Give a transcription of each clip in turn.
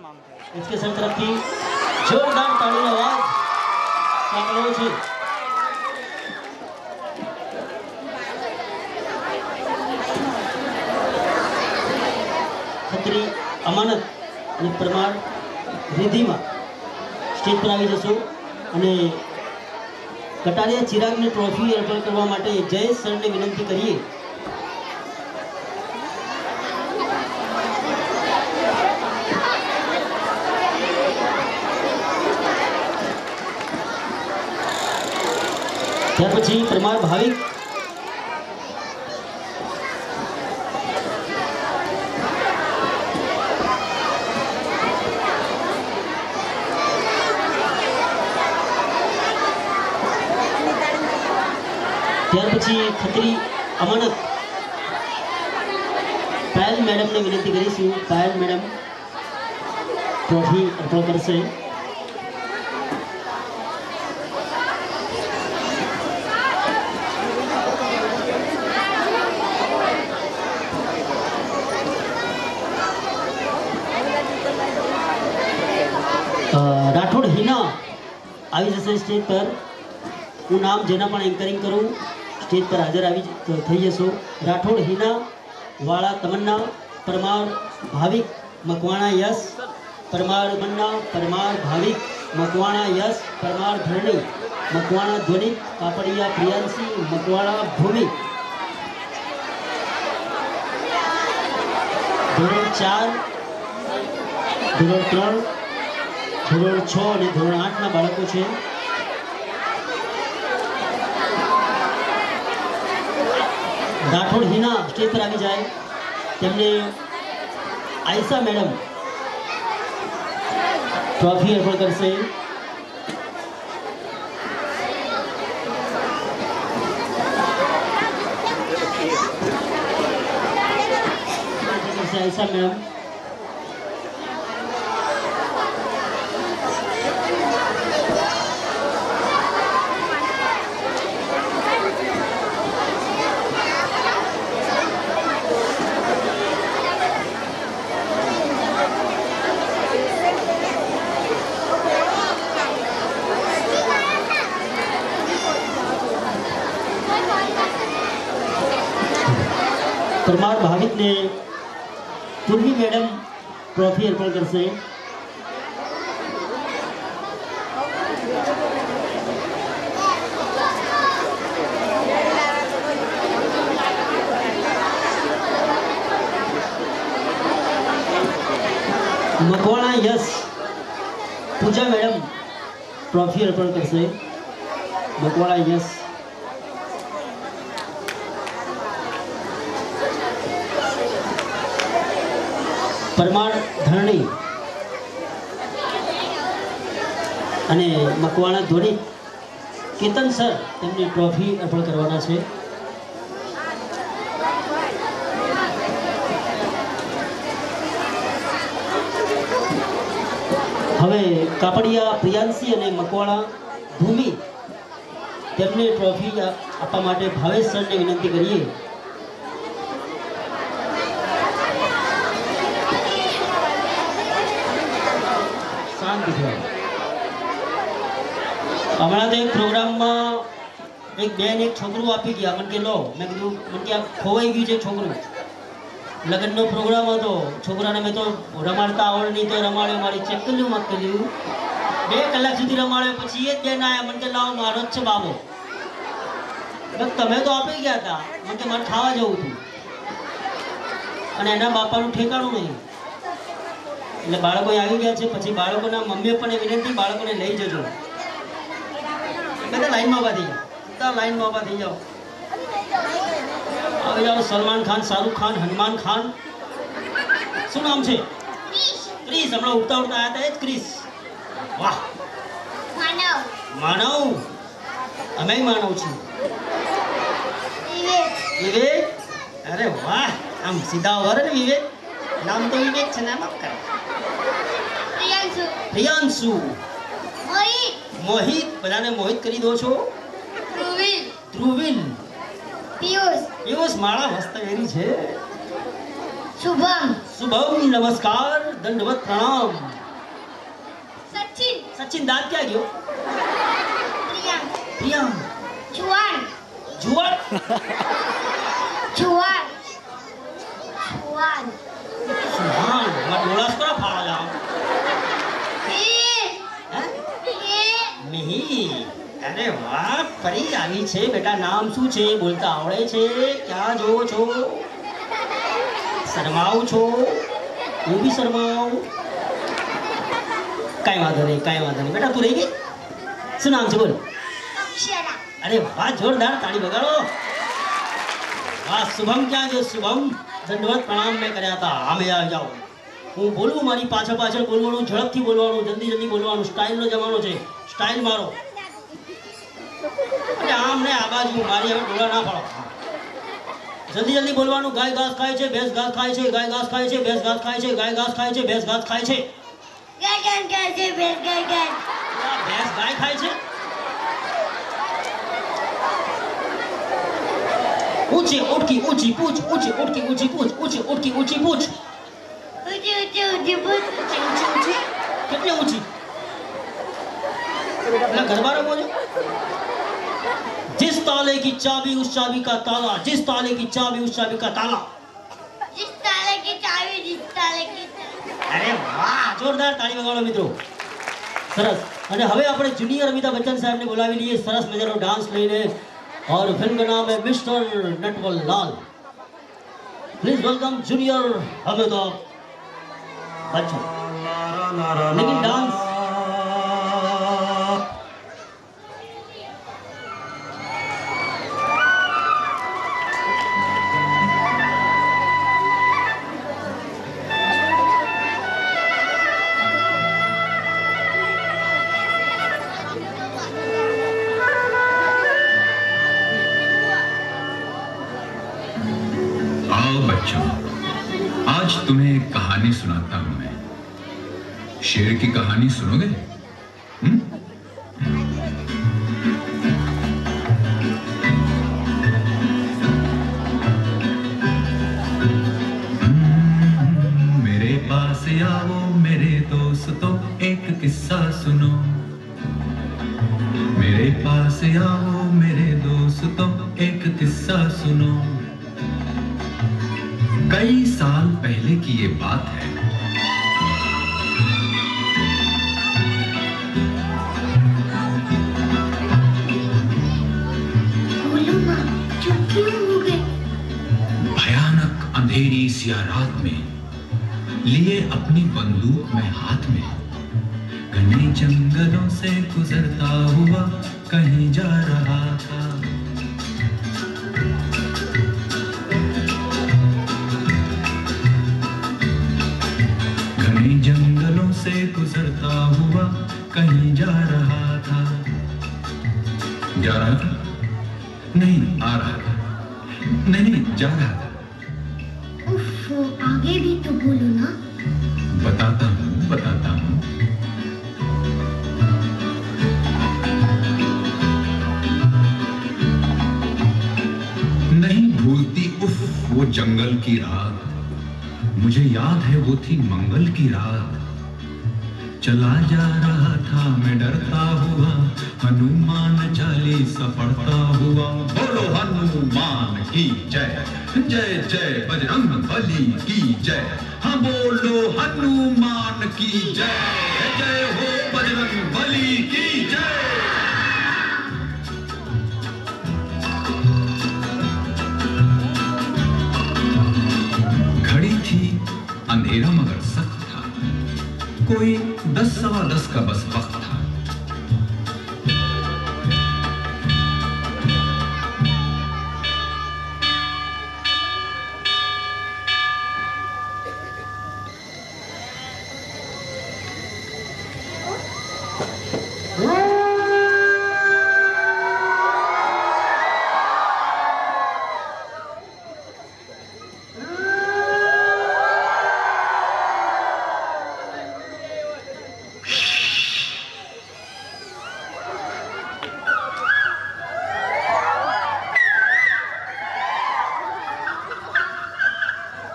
इसके सर तरफથી જોરદાર તાળીનો અવાજ સાંભળવો છે। ખત્રી અમાનત અને પરમાર રિદ્ધિમાં સ્ટેજ પર આવી જશો અને કટારિયા ચિરાગને ટ્રોફી અર્પણ કરવા માટે જયેશ સરને વિનંતી કરીએ। ત્યાર પછી પરમાર ભાવિક ત્યાર પછી ખત્રી અમાનત પાયલ મેડમને વિનંતી કરીશું। પાયલ મેડમ ટ્રોફી અર્પણ કરશે। રાઠોડ હિના આવી જશે સ્ટેજ પર। હું નામ જેના પણ એન્કરિંગ કરું સ્ટેજ પર હાજર આવી થઈ જશો। રાઠોડ હિના વાળા તમન્ના, પરમાર ભાવિક મકવાણા યશ, પરમાર મન્ના, પરમાર ભાવિક મકવાણા યશ, પરમાર ધરણી મકવાણા ધ્વનિ, કાપડિયા પ્રિયાંશી મકવાણા ભૂમિ। ધોરણ 4, ધોરણ 3, ધોરણ 6 અને ધોરણ 8ના બાળકો છે। રાઠોડ હિના સ્ટેજ પર આવી જાય। તેમને આયશા મેડમ ટ્રોફી અર્પણ કરશે। આયશા મેડમ परमार भाविक ने पूर्वी मैडम ट्रॉफी अर्पण करશે। મકવાણા યશ પૂજા મેડમ ટ્રોફી અર્પણ કરશે। મકવાણા યશ પરમાર ધરણી અને મકવાણા ધોની કેતન સર તેમની ટ્રોફી અર્પણ કરવાના છે। હવે કાપડિયા પ્રિયાંશી અને મકવાણા ભૂમિ તેમને ટ્રોફી આપવા માટે ભાવેશ સરને વિનંતી કરીએ। હમણાં તો એક પ્રોગ્રામમાં એક બેન એક છોકરું આપી ગયા। મને કે લો, મેં કીધું મને કે આ ખોવાઈ ગયું છે છોકરું। લગ્નનો પ્રોગ્રામ હતો, છોકરાને મેં તો રમાડતા આવડે નહીં તો રમાડ્યો, મારી ચેક કર્યું મત કર્યું, 2 કલાક સુધી રમાડ્યો। પછી એ જ બેન આવ્યા, મને કે લાવો મારો જ છે બાબો। તમે તો આપી ગયા હતા, મને કે મારે ખાવા જવું હતું અને એના બાપાનું ઠેકાણું નહીં। એટલે બાળકો આવી ગયા છે। પછી બાળકોના મમ્મીઓ પણ વિનંતી, બાળકોને લઈ જજો। બધા લાઈનમાં ઊભા થઈ જાઓ, બધા લાઈનમાં ઊભા થઈ જાઓ। આવી જાઓ। સલમાન ખાન, શાહરુખ ખાન, હનુમાન ખાન। શું નામ છે? ક્રિસ। હમણાં ઉડતા ઉડતા આવ્યા હતા એ જ ક્રિસ। વાહ, માનવ। માનવ, અમે માનવ છું। વિવેક। અરે વાહ, આમ સીધા વર ને વિવેક। નામ તો વિવેક છે, નામ આપ કર। પ્રિયાંશુ। પ્રિયાંશુ। મોહિત। મોહિત, બધાને મોહિત કરી દો છો। ધ્રુવિલ। ધ્રુવિલ। પિયુષ। પિયુષ, માળા મસ્ત વેરી છે। શુભમ। શુભમ, નમસ્કાર, દંડવત પ્રણામ। સચિન દાંત ક્યાં ગયો? પ્રિયા જુવાન જુવાન જુવાન જુવાન સુહાન માં ડોળાસ કરો ફાળા એ હે એ મિહિર અરે વાહ ફરી આવી છે બેટા નામ શું છે બોલતા આવડે છે ક્યાં જોવો છો શરમાવું છો હું બી શરમાવું કાંઈ વાંધો નહીં બેટા તું રહી ગઈ શું નામ છે બોલ અક્ષરા અરે વાહ જોરદાર તાળી બગાડો વાહ શુભમ ક્યાં છે શુભમ દંડવત પ્રણામ મેં કર્યા હતા આમે આવી જાઓ હું બોલું મારી પાછળ પાછળ બોલવાનું ઝડપથી બોલવાનું જલ્દી બોલવાનું સ્ટાઇલનો જમાનો છે સ્ટાઇલ મારો અરે આમ ને આ બાજુ મારી હવે ડોળા ના પાડો જલ્દી બોલવાનું ગાય ઘાસ ખાય છે ભેંસ ઘાસ ખાય છે ગાય ઘાસ ખાય છે ભેંસ ઘાસ ખાય છે ગાય ઘાસ ખાય છે ભેંસ ઘાસ ખાય છે ગગન ગાજે બેસ ગગન આ ભેંસ ગાય ખાય છે ઊંચી ઉઠકી ઊંચી પૂછ ઊંચી ઉઠકી ઊંચી પૂછ ઊંચી ઉઠકી ઊંચી પૂછ ઉજી બુત ઊંચી કેટલી ઊંચી એટલે ઘરબારો બોલો जिस ताले की चाबी उस चाबी का ताला जिस ताले की चाबी उस चाबी का ताला जिस ताले की चाबी जिस ताले की अरे वाह જોરદાર તાળી વગાડો મિત્રો સરસ અને હવે આપણે જુનિયર અમિતાભ બચ્ચન સાહેબને બોલાવી લઈએ સરસ મજાનો ડાન્સ લઈને और फिल्म का नाम है mister Natwarlal please welcome junior Amitabh Bachchan लेकिन डांस आज तुम्हें एक कहानी सुनाता हूं मैं शेर की कहानी सुनोगे मेरे पास आओ मेरे दोस्तों एक किस्सा सुनो मेरे पास आओ मेरे दोस्तों एक किस्सा सुनो कई साल पहले की ये बात है बोलो मां चुप क्यों हो गए भयानक अंधेरी सी रात में लिए अपनी बंदूक में हाथ में घने जंगलों से गुजरता हुआ कहीं जा रहा था जंगलों से गुजरता हुआ कहीं जा रहा था नहीं आ रहा था नहीं जा रहा था उफ आगे भी तो बोलो ना बताता हूँ नहीं भूलती उफ वो जंगल की रात मुझे याद है वो थी मंगल की रात चला जा रहा था मैं डरता हुआ हनुमान चालीसा पढ़ता हुआ बोलो हनुमान की जय जय जय बजरंग बली की जय हाँ बोलो हनुमान की जय जय हो बजरंग बली की जय अंधेरा मगर सख्त था कोई 10-10 का बस वक्त था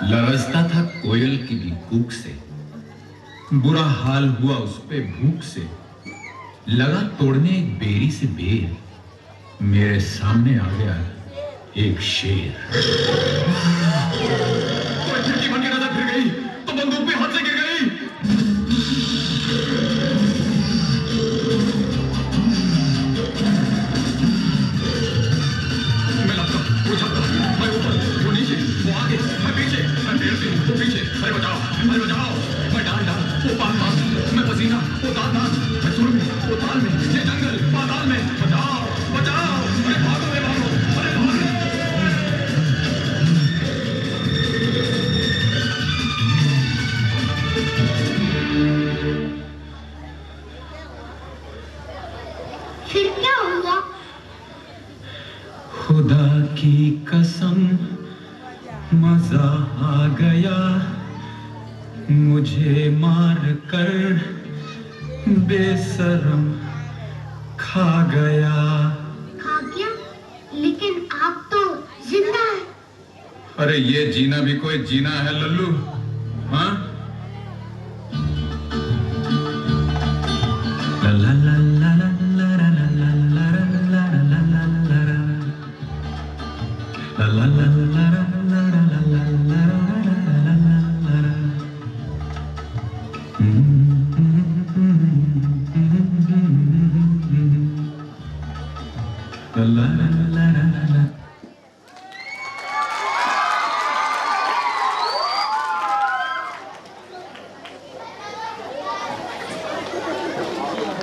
लरजता था कोयल की भी कूक से बुरा हाल हुआ उस पे भूख से लगा तोड़ने एक बेरी से बेर, मेरे सामने आ गया एक शेर। कोई खिड़की बन के नजर फिर गई तो बंदूक भी हाथ से गिर गई। मैं लगता, वो छपता, मैं ऊपर, वो नीचे, वो आगे, मैं पीछे, मैं पेड़ पे, वो पीछे। अरे बचाओ, अरे बचाओ। मैं डाल डाल, वो पान पान, मैं पसीना, वो तान तान, मैं सुर में, वो ताल में, ये जंगल पाताल में। बचाओ, बचाओ, अरे भागो, अरे भागो, अरे भागो। फिर क्या हुआ? खुदा की कसम मजा आ गया, मुझे मार कर बेशरम खा गया। खा गया? लेकिन आप तो जिंदा हैं। अरे ये जीना भी कोई जीना है लल्लू? हाँ? ला ला ला ला ला ला ला ला ला ला ला ला ला ला ला। La la la la la la la la la la la la la. La la la la la la.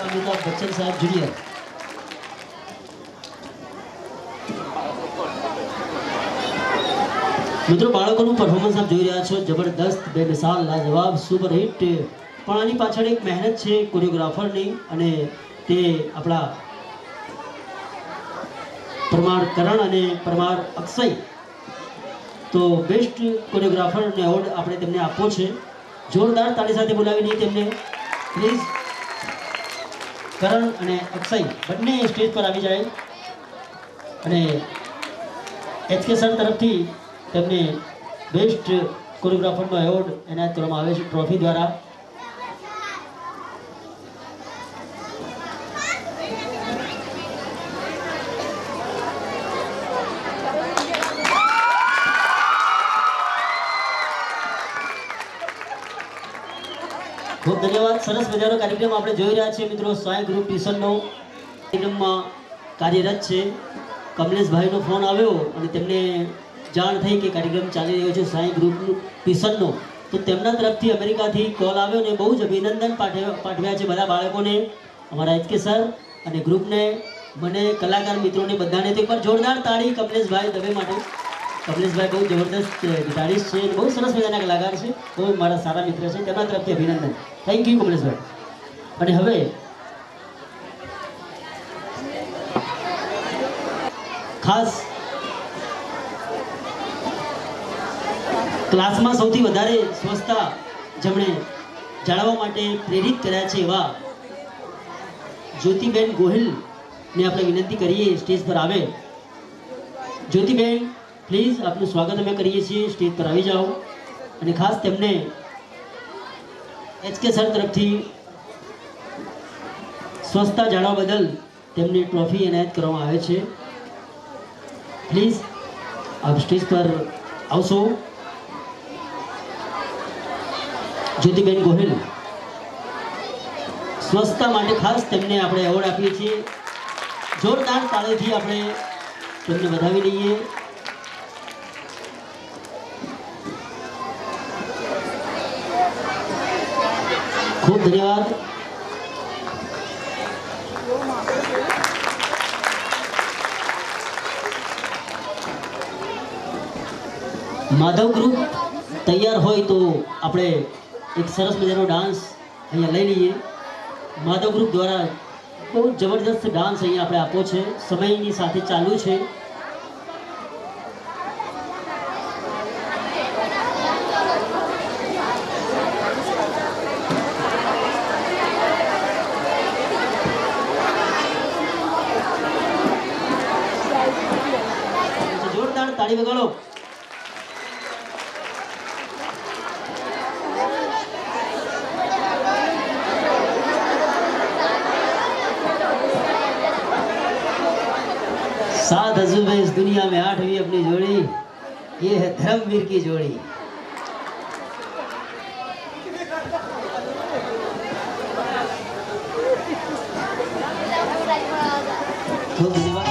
Amitabh Bachchan સાહેબ જુનિયર મિત્રો બાળકોનું પરફોર્મન્સ આપ જોઈ રહ્યા છો જબરદસ્ત બેમિસાલ લાજવાબ સુપર હિટ પણ આની પાછળ એક મહેનત છે કોરિયોગ્રાફરની અને તે આપણા પરમાર કરણ અને પરમાર અક્ષય તો બેસ્ટ કોરિયોગ્રાફરને એવોર્ડ આપણે તેમને આપવો છે જોરદાર તાળી સાથે બોલાવીને તેમને પ્લીઝ કરણ અને અક્ષય બંને સ્ટેજ પર આવી જાય અને એચકે સર તરફથી તેમને બેસ્ટ કોરિયોગ્રાફરનો એવોર્ડ એનાયત કરવામાં આવે છે ટ્રોફી દ્વારા ખૂબ ધન્યવાદ સરસ મજાનો કાર્યક્રમ આપણે જોઈ રહ્યા છીએ મિત્રો સાંઈ ગ્રુપ ટ્યુશનનો કાર્યક્રમમાં કાર્યરત છે કમલેશભાઈનો ફોન આવ્યો અને તેમને જાણ થઈ કે કાર્યક્રમ ચાલી રહ્યો છે સાંઈ ગ્રુપનું ટ્યુશનનો તો તેમના તરફથી અમેરિકાથી કોલ આવ્યો અને બહુ જ અભિનંદન પાઠવ્યા છે બધા બાળકોને અમારા એચકે સર અને ગ્રુપને મને કલાકાર મિત્રોને બધાને તો એકવાર જોરદાર તાળી કમલેશભાઈ દવે માટે કમલેશભાઈ બહુ જબરદસ્ત ગિટારિસ્ટ છે બહુ સરસ મજાના કલાકાર છે બહુ મારા સારા મિત્ર છે તેમના તરફથી અભિનંદન થેન્ક યુ કમલેશભાઈ અને હવે ખાસ ક્લાસમાં સૌથી વધારે સ્વચ્છતા જેમણે જાળવવા માટે પ્રેરિત કર્યા છે એવા જ્યોતિબેન ગોહિલને આપણે વિનંતી કરીએ સ્ટેજ પર આવે જ્યોતિબેન પ્લીઝ આપનું સ્વાગત અમે કરીએ છીએ સ્ટેજ પર આવી જાઓ અને ખાસ તેમને એચકે સર તરફથી સ્વચ્છતા જાળવવા બદલ તેમને ટ્રોફી એનાયત કરવામાં આવે છે પ્લીઝ આપ સ્ટેજ પર આવશો જ્યોતિબેન ગોહિલ સ્વચ્છતા માટે ખાસ તેમને આપણે એવોર્ડ આપીએ છીએ જોરદાર તાળીથી આપણે તેમને વધાવી લઈએ ખૂબ ધન્યવાદ માધવ ગ્રુપ તૈયાર હોય તો આપણે એક સરસ મજાનો ડાન્સ અહીંયા લઈ લઈએ માધવ ગ્રુપ દ્વારા બહુ જબરદસ્ત ડાન્સ અહીંયા આપણે આપો છે સમયની સાથે ચાલુ છે જોરદાર તાળી વગાડો सात अजूबे इस दुनिया में, आठवीं अपनी जोड़ी, ये है धर्मवीर की जोड़ी। तो धन्यवाद।